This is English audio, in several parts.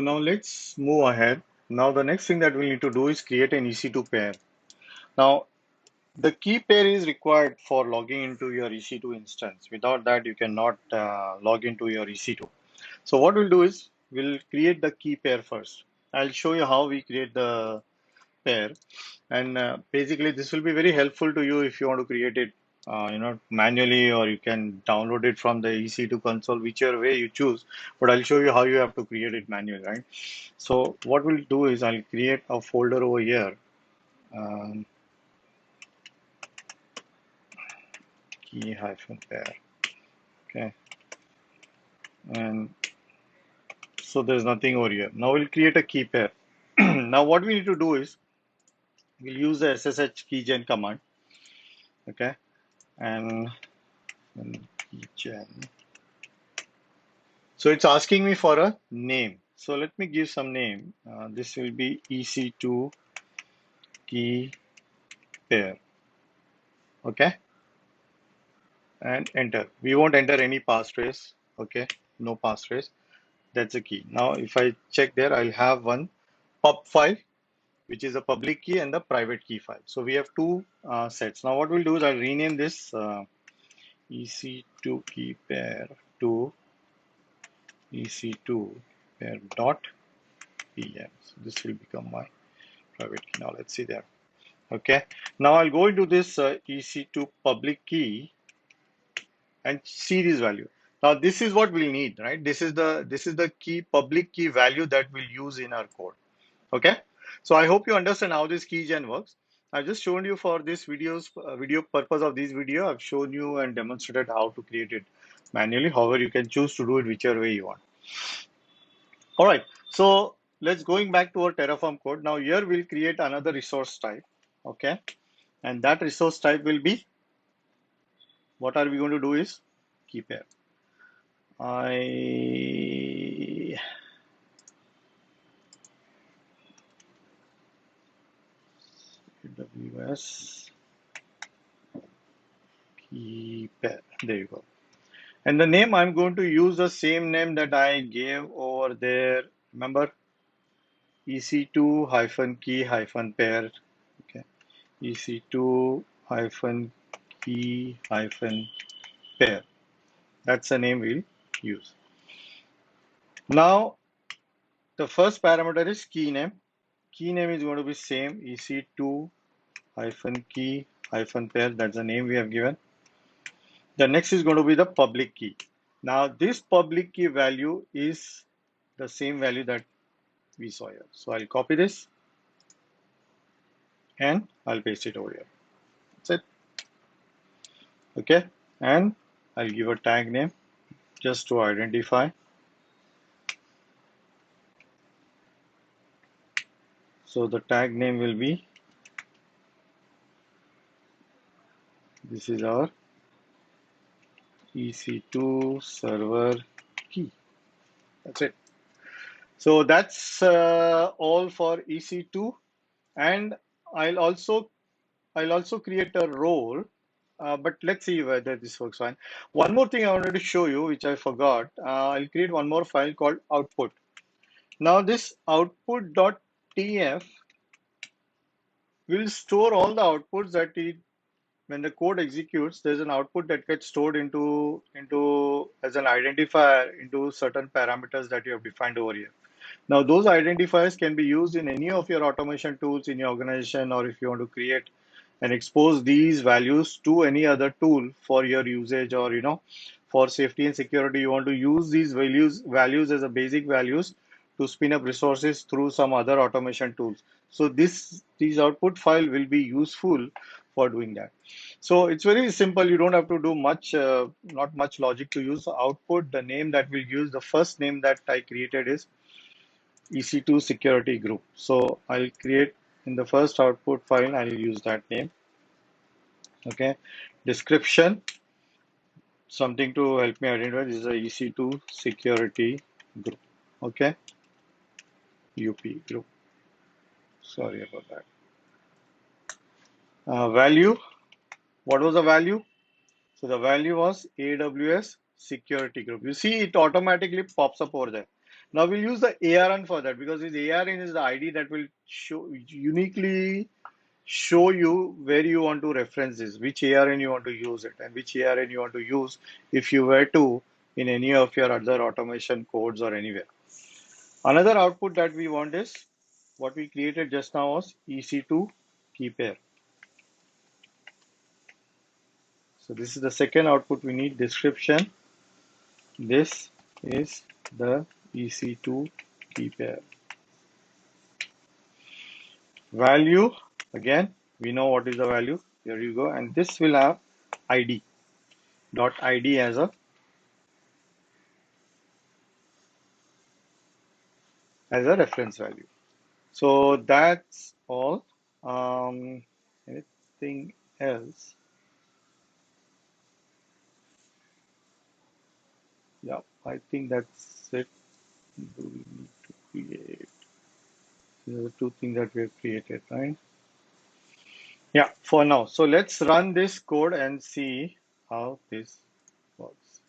Now let's move ahead. Now the next thing that we need to do is create an EC2 pair. Now the key pair is required for logging into your EC2 instance. Without that, you cannot log into your EC2. So what we'll do is we'll create the key pair first. I'll show you how we create the pair, and basically this will be very helpful to you if you want to create it manually, or you can download it from the EC2 console, whichever way you choose, but I'll show you how you have to create it manually, right? So what we'll do is I'll create a folder over here, um, key hyphen pair. Okay, and so there's nothing over here. Now we'll create a key pair. Now what we need to do is we'll use the SSH keygen command. Okay, and keygen. So it's asking me for a name. So let me give some name. This will be EC2 key pair. Okay, and enter. We won't enter any passphrase. Okay, no passphrase. That's the key. Now, if I check there, I'll have one pub file, which is a public key, and the private key file. So we have two sets. Now, what we'll do is I'll rename this EC2 key pair to EC2 pair dot PM. So this will become my private key. Now let's see there. Okay. Now I'll go into this EC2 public key and see this value. Now this is what we'll need, right? This is the key public key value that we'll use in our code. Okay. So I hope you understand how this keygen works. I've just shown you for this video purpose of this video. I've shown you and demonstrated how to create it manually. However, you can choose to do it whichever way you want. All right. So let's going back to our Terraform code. Now here we'll create another resource type. Okay. And that resource type will be, what are we going to do is key pair. AWS key pair. There you go. And the name, I'm going to use the same name that I gave over there. Remember, EC2 hyphen key hyphen pair. Okay. EC2 hyphen key hyphen pair. That's the name we'll use. Now, the first parameter is key name. Key name is going to be same, EC2 hyphen key hyphen pair. That's the name we have given. The next is going to be the public key. Now, this public key value is the same value that we saw here. So I'll copy this and I'll paste it over here. That's it. Okay. And I'll give a tag name just to identify. So the tag name will be, this is our EC2 server key. That's it. So that's all for EC2, and I'll also create a role, but let's see whether this works fine. One more thing I wanted to show you, which I forgot. I'll create one more file called output. Now this output.tf will store all the outputs that when the code executes, there's an output that gets stored into as an identifier into certain parameters that you have defined over here. Now those identifiers can be used in any of your automation tools in your organization, or if you want to create and expose these values to any other tool for your usage, or for safety and security, you want to use these values as a basic values to spin up resources through some other automation tools. So these output file will be useful for doing that. So it's very simple. You don't have to do much, not much logic to use. Output, the name that we'll use, the first name that I created is EC2 security group. So I'll create in the first output file, I'll use that name. Okay. Description, something to help me identify. This is a EC2 security group. Okay. UP group. Sorry about that. Value. What was the value? So the value was AWS security group. You see, it automatically pops up over there. Now we'll use the ARN for that because this ARN is the ID that will uniquely show you where you want to reference this, which ARN you want to use it, and which ARN you want to use if you were to in any of your other automation codes or anywhere. Another output that we want is what we created just now was EC2 key pair. So this is the second output we need, description. This is the EC2 key pair. Value, again, we know what is the value. Here you go. And this will have ID, dot ID as a reference value. So that's all. Anything else? Yeah, I think that's it. Do we need to create? These are the two things that we have created, right? Yeah, for now. So let's run this code and see how this works.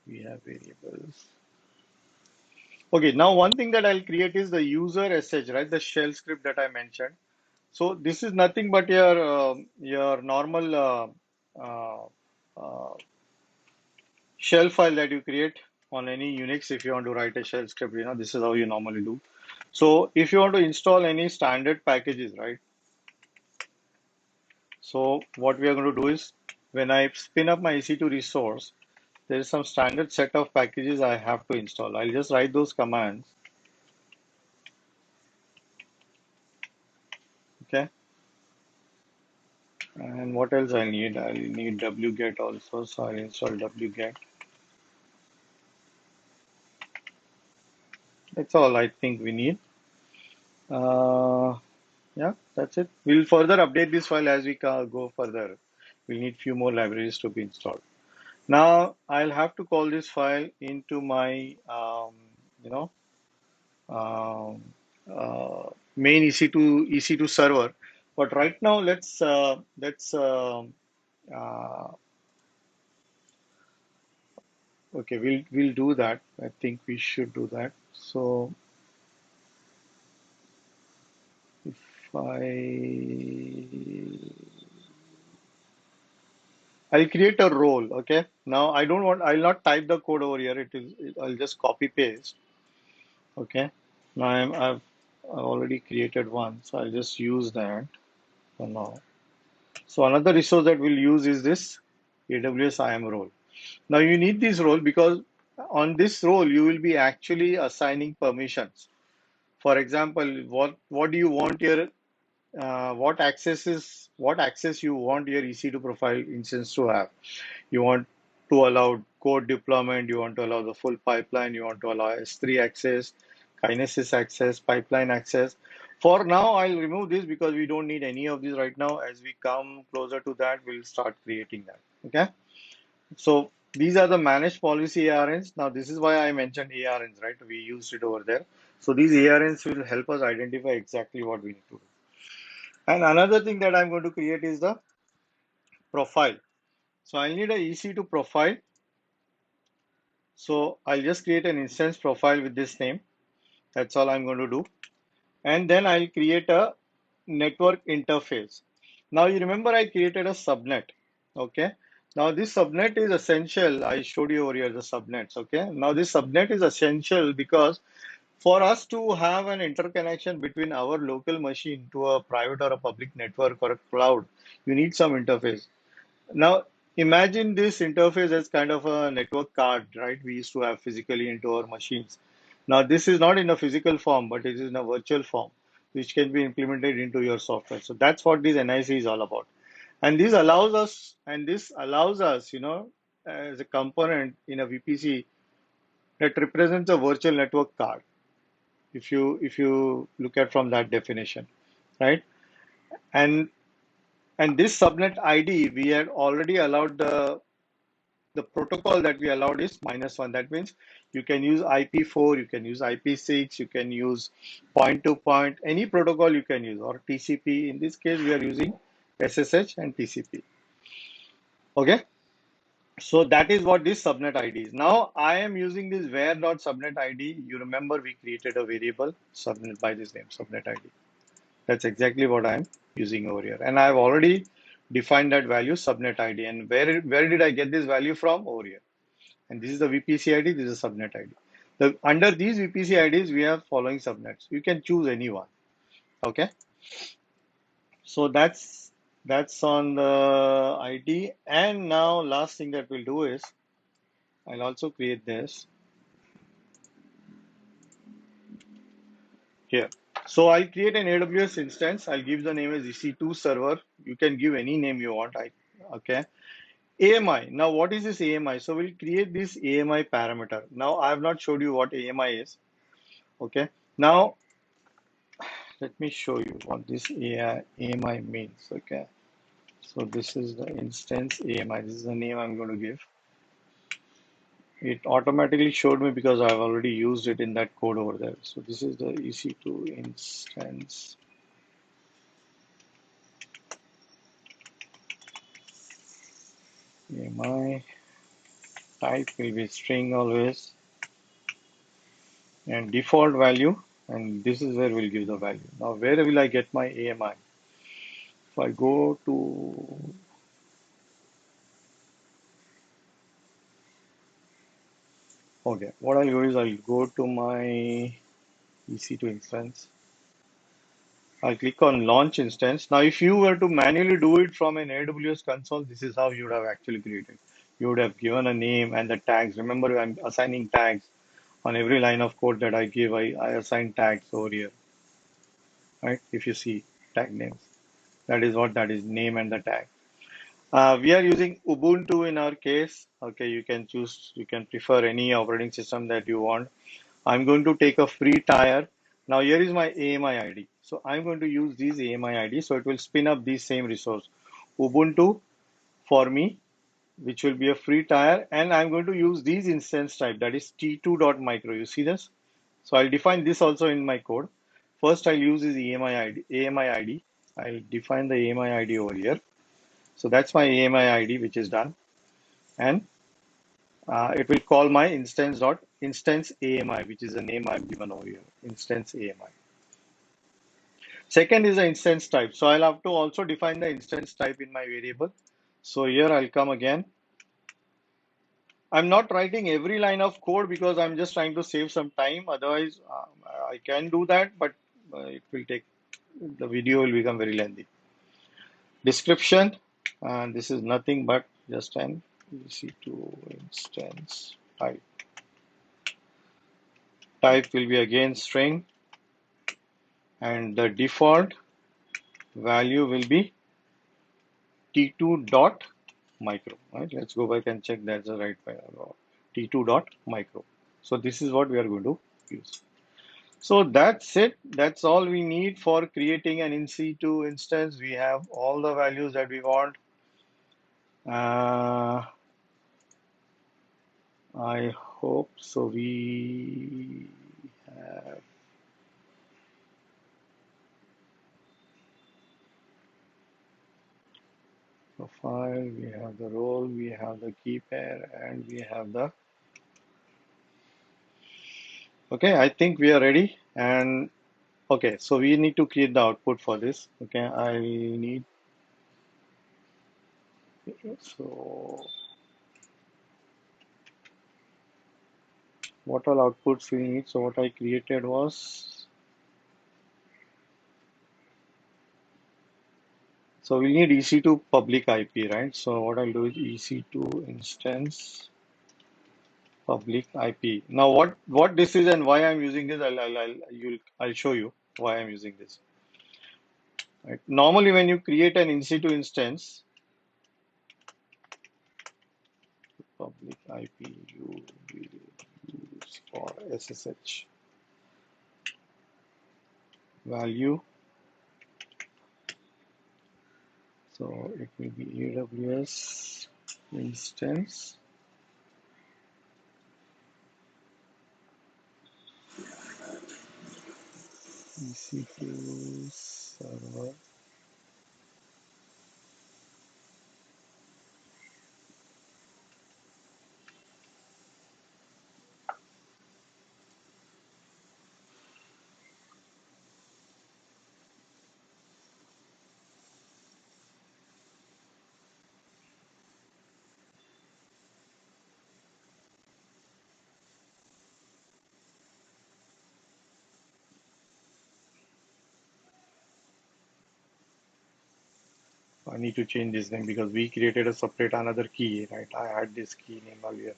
We have variables. Okay, now one thing that I'll create is the user sh, right? The shell script that I mentioned. So this is nothing but your normal uh, uh, shell file that you create on any Unix. If you want to write a shell script, this is how you normally do. So if you want to install any standard packages, right? So what we are going to do is when I spin up my EC2 resource, there is some standard set of packages I have to install. I'll just write those commands. Okay. And what else I need? I'll need wget also. So I'll install wget. That's all I think we need. Yeah, that's it. We'll further update this file as we go further. We'll need few more libraries to be installed. Now I'll have to call this file into my you know um, main EC2 server. But right now uh, okay, we'll do that. I think we should do that. So if I'll create a role. Okay. Now I'll not type the code over here. I'll just copy paste. Okay. Now I've already created one. So I'll just use that for now. So another resource that we'll use is this AWS IAM role. Now you need this role because on this role you will be actually assigning permissions. For example, what do you want your what access you want your EC2 profile instance to have. You want to allow code deployment, you want to allow the full pipeline, you want to allow S3 access, Kinesis access, pipeline access. For now, I'll remove this because we don't need any of these right now. As we come closer to that, we'll start creating that. Okay. So these are the managed policy ARNs. Now, this is why I mentioned ARNs, right? We used it over there. So these ARNs will help us identify exactly what we need to do. And another thing that I'm going to create is the profile. So I'll need a EC2 profile. So I'll just create an instance profile with this name. That's all I'm going to do. And then I'll create a network interface. Now you remember I created a subnet. Okay. Now this subnet is essential. I showed you over here the subnets. Okay. Now this subnet is essential because for us to have an interconnection between our local machine to a private or a public network or a cloud, you need some interface. Now, imagine this interface as kind of a network card, right? We used to have physically into our machines. Now, this is not in a physical form, but it is in a virtual form, which can be implemented into your software. So that's what this NIC is all about. And this allows us, as a component in a VPC that represents a virtual network card. If you look at from that definition, right? And and this subnet ID, we had already allowed the protocol that we allowed is -1. That means you can use IP4, you can use IP6, you can use point-to-point, any protocol you can use, or TCP. In this case, we are using SSH and TCP. Okay. So that is what this subnet ID is. Now I am using this where.subnet ID. You remember we created a variable subnet by this name, subnet ID. That's exactly what I'm using over here. And I've already defined that value subnet ID. And where did I get this value from? Over here. And this is the VPC ID, this is subnet ID. Under these VPC IDs, we have following subnets. You can choose any one. Okay. So that's on the ID. And now last thing that we'll do is I'll also create this here. So I'll create an AWS instance. I'll give the name as EC2 server. You can give any name you want. Okay. AMI. Now, what is this AMI? So we'll create this AMI parameter. Now, I have not showed you what AMI is. Okay. Now, let me show you what this AMI means. Okay. So this is the instance AMI. This is the name I'm going to give. It automatically showed me because I've already used it in that code over there. So this is the EC2 instance AMI. Type will be string always, and default value, and this is where we'll give the value. Now, where will I get my AMI? If I go to, okay, what I'll do is I'll go to my EC2 instance. I'll click on launch instance. Now, if you were to manually do it from an AWS console, this is how you would have actually created. You would have given a name and the tags. Remember, I'm assigning tags on every line of code that I give. I assign tags over here, right? If you see tag names, that is what that is, name and the tag. We are using Ubuntu in our case. Okay, you can choose, you can prefer any operating system that you want. I'm going to take a free tier. Now here is my AMI ID. So I'm going to use this AMI ID. So it will spin up this same resource, Ubuntu for me, which will be a free tier. And I'm going to use these instance type, that is t2.micro. You see this? So I'll define this also in my code. First, I'll use this AMI ID. AMI ID. I'll define the AMI ID over here. So that's my AMI ID, which is done. And it will call my instance AMI, which is the name I've given over here, instance AMI. Second is the instance type. So I'll have to also define the instance type in my variable. So here I'll come again. I'm not writing every line of code because I'm just trying to save some time. Otherwise, I can do that, but it will take, the video will become very lengthy. Description, and this is nothing but just an EC2 instance type. Type will be again string, and the default value will be t2.micro. Right? Let's go back and check that's the right value. t2.micro. So this is what we are going to use. So that's it. That's all we need for creating an EC2 instance. We have all the values that we want. I hope so. We have profile, we have the role, we have the key pair, and we have the, okay, I think we are ready. And okay, so we need to create the output for this. Okay, I need, so what all outputs we need. So what I created was, so we need EC2 public IP, right? So what I'll do is EC2 instance public IP. Now what this is and why I'm using this, I'll show you why I'm using this. Right? Normally, when you create an EC2 instance, public IP you will use for SSH value. So it will be AWS instance EC2 server I need to change this name because we created a separate another key, right? I had this key name earlier.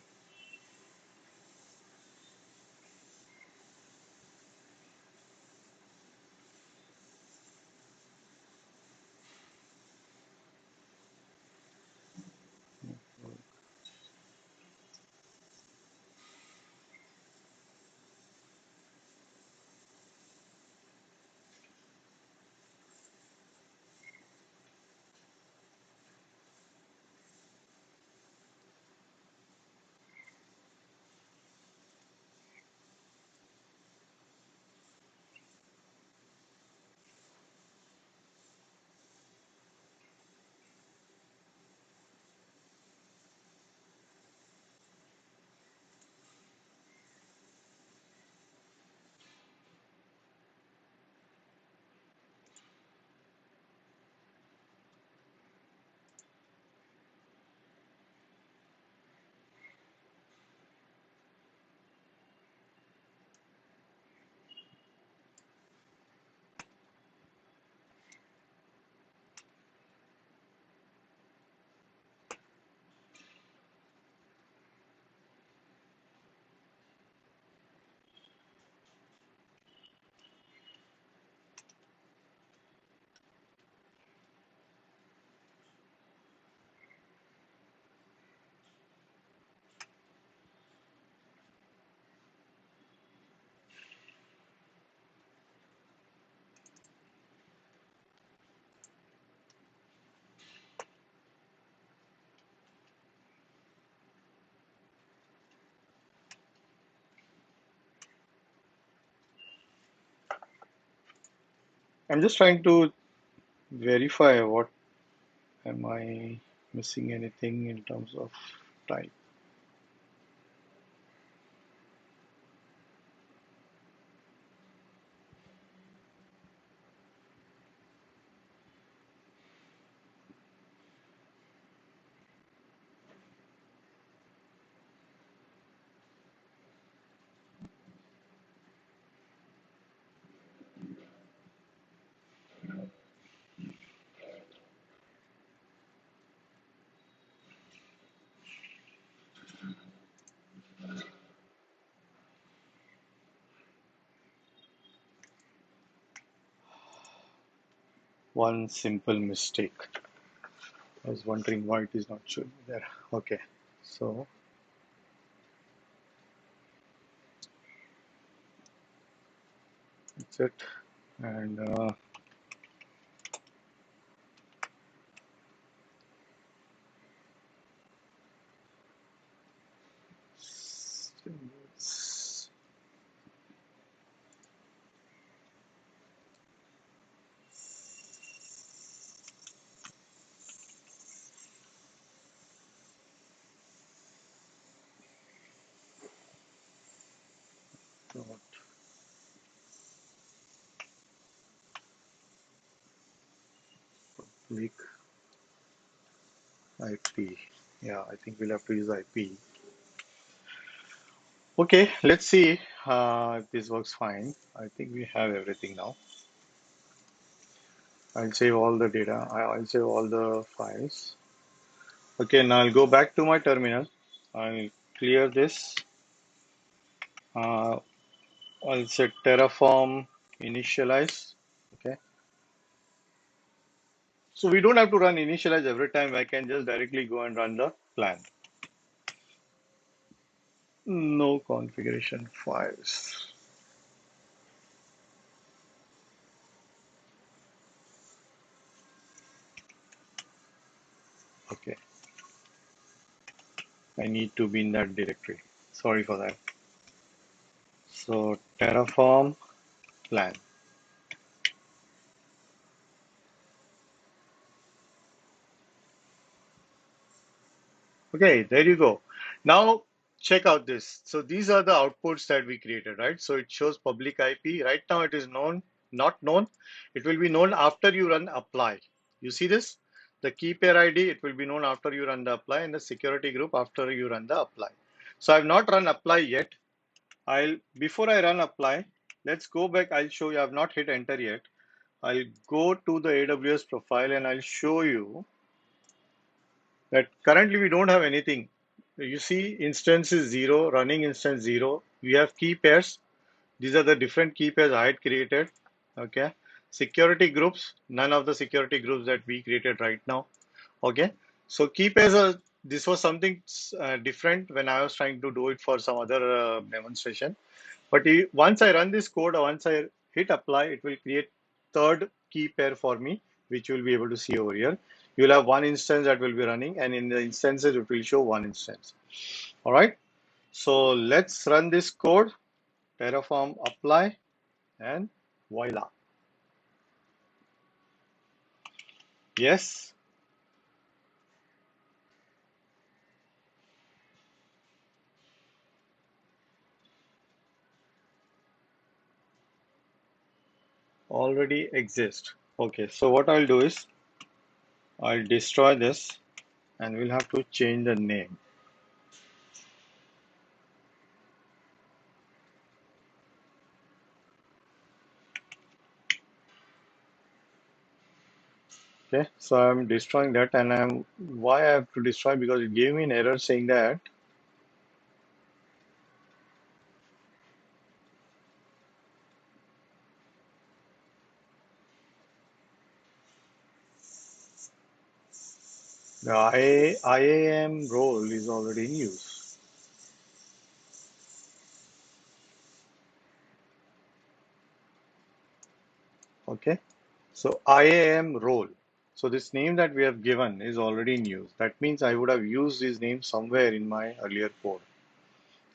I'm just trying to verify what am I missing anything in terms of type. One simple mistake. I was wondering why it is not showing there. Okay, so that's it. And public IP. Yeah, I think we'll have to use IP. Okay, let's see if this works fine. I think we have everything now. I'll save all the data. I'll save all the files. Okay, now I'll go back to my terminal. I'll clear this. Uh, I'll set Terraform initialize. Okay. So we don't have to run initialize every time. I can just directly go and run the plan. No configuration files. Okay. I need to be in that directory. Sorry for that. So Terraform plan. Okay, there you go. Now check out this. So these are the outputs that we created, right? So it shows public IP. Right now it is known, not known. It will be known after you run apply. You see this? The key pair ID, it will be known after you run the apply, and the security group after you run the apply. So I've not run apply yet. Before I run apply, let's go back. I'll show you. I've not hit enter yet. I'll go to the AWS profile and I'll show you that currently we don't have anything. You see instance is 0, running instance 0. We have key pairs. These are the different key pairs I had created. Okay. Security groups, none of the security groups that we created right now. Okay. So key pairs are, this was something different when I was trying to do it for some other demonstration. But once I run this code, once I hit apply, it will create third key pair for me, which you'll be able to see over here. You'll have one instance that will be running, and in the instances, it will show one instance. All right. So let's run this code, Terraform apply, and voila. Yes, already exist. Okay, so what I'll do is I'll destroy this and we'll have to change the name. Okay, so I'm destroying that, and why I have to destroy, because it gave me an error saying that the IAM role is already in use. Okay, so IAM role. So this name that we have given is already in use. That means I would have used this name somewhere in my earlier code.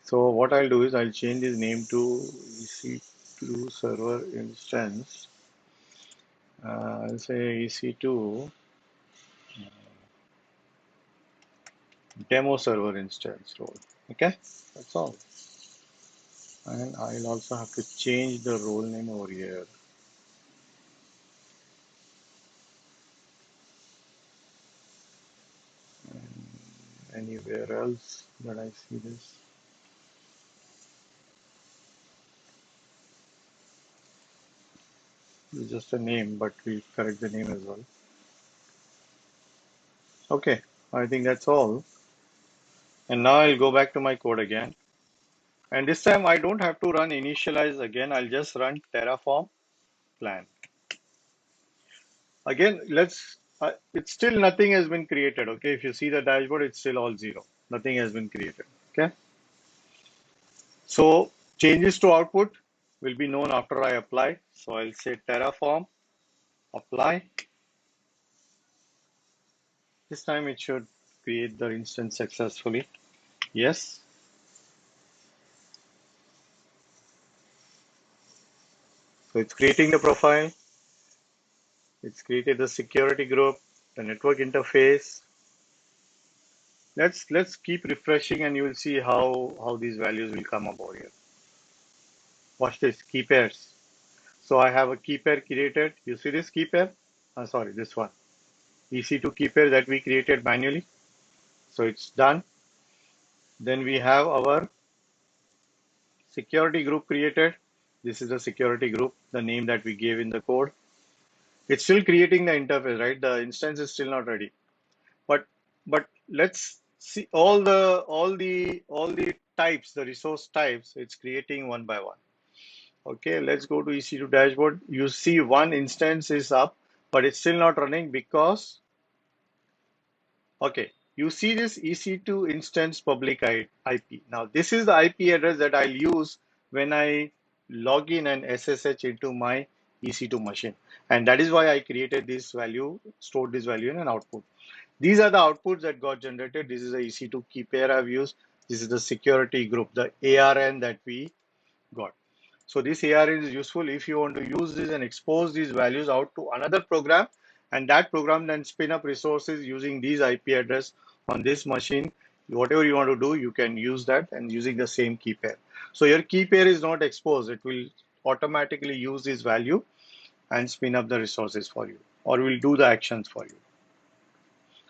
So what I'll do is I'll change this name to EC2 server instance. I'll say EC2 demo server instance role. Okay, that's all. And I'll also have to change the role name over here. Anywhere else that I see this? It's just a name, but we'll correct the name as well. Okay, I think that's all. And now I'll go back to my code again. And this time I don't have to run initialize again. I'll just run Terraform plan. Again, it's still nothing has been created. Okay, if you see the dashboard, it's still all zero. Nothing has been created. Okay, so changes to output will be known after I apply. So I'll say Terraform apply. This time it should create the instance successfully. Yes. So it's creating the profile. It's created the security group, the network interface. Let's keep refreshing and you will see how these values will come about here. Watch this, key pairs. So I have a key pair created. You see this key pair? Sorry, this one. EC2 key pair that we created manually. So it's done. Then we have our security group created. This is the security group, the name that we gave in the code. It's still creating the interface, right? The instance is still not ready. But let's see all the types, the resource types, it's creating one by one. Okay, let's go to EC2 dashboard. You see one instance is up, but it's still not running because, okay, you see this EC2 instance public IP. Now this is the IP address that I'll use when I log in and SSH into my EC2 machine. And that is why I created this value, stored this value in an output. These are the outputs that got generated. This is the EC2 key pair I've used. This is the security group, the ARN that we got. So this ARN is useful if you want to use this and expose these values out to another program, and that program then spin up resources using these IP address on this machine. Whatever you want to do, you can use that and using the same key pair. So your key pair is not exposed. It will automatically use this value and spin up the resources for you, or will do the actions for you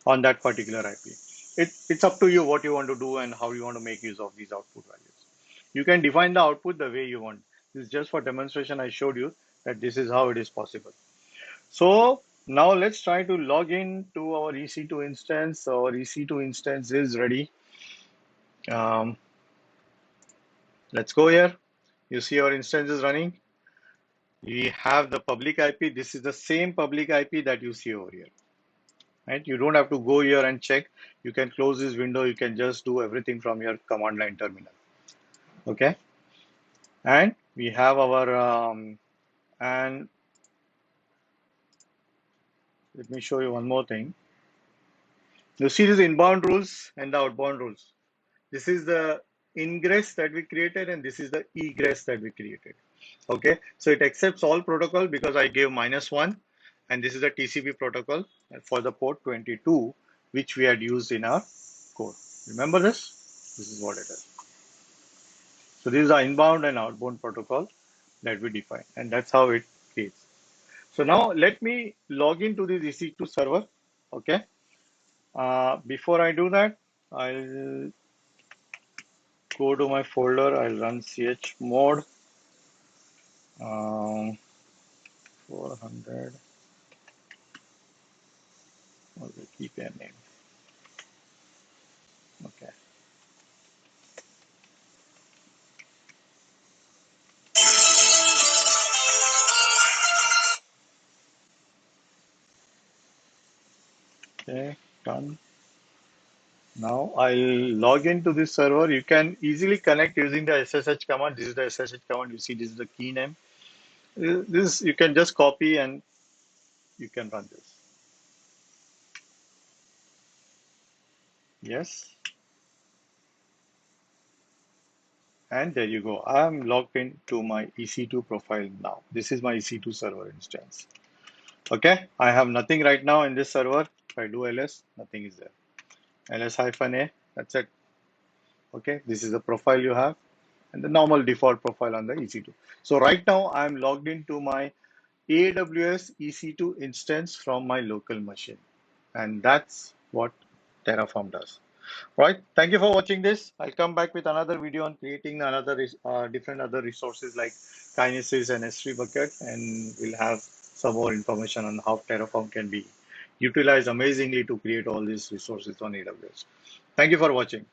on that particular IP. It's up to you what you want to do and how you want to make use of these output values. You can define the output the way you want. This is just for demonstration. I showed you that this is how it is possible. So now let's try to log in to our EC2 instance. Our EC2 instance is ready. Let's go here. You see our instance is running. We have the public IP. This is the same public IP that you see over here. Right? You don't have to go here and check. You can close this window. You can just do everything from your command line terminal. Okay. And we have our and let me show you one more thing. You see these inbound rules and the outbound rules. This is the ingress that we created and this is the egress that we created. Okay, so it accepts all protocol because I gave -1 and this is the TCP protocol for the port 22 which we had used in our code. Remember this? This is what it is. So this is the inbound and outbound protocol that we define and that's how it creates. So now let me log into this EC2 server. Okay. Before I do that, I'll go to my folder. I'll run chmod 400. Okay, keep your name. Okay. Okay, done. Now I'll log into this server. You can easily connect using the SSH command. This is the SSH command. You see, this is the key name. This you can just copy and you can run this. Yes. And there you go. I'm logged into my EC2 profile now. This is my EC2 server instance. Okay. I have nothing right now in this server. If I do ls, nothing is there. ls-a, that's it. Okay. This is the profile you have and the normal default profile on the EC2. So right now I'm logged into my AWS EC2 instance from my local machine. And that's what Terraform does. Right. Thank you for watching this. I'll come back with another video on creating another different other resources like Kinesis and S3 bucket, and we'll have some more information on how Terraform can be utilized amazingly to create all these resources on AWS. Thank you for watching.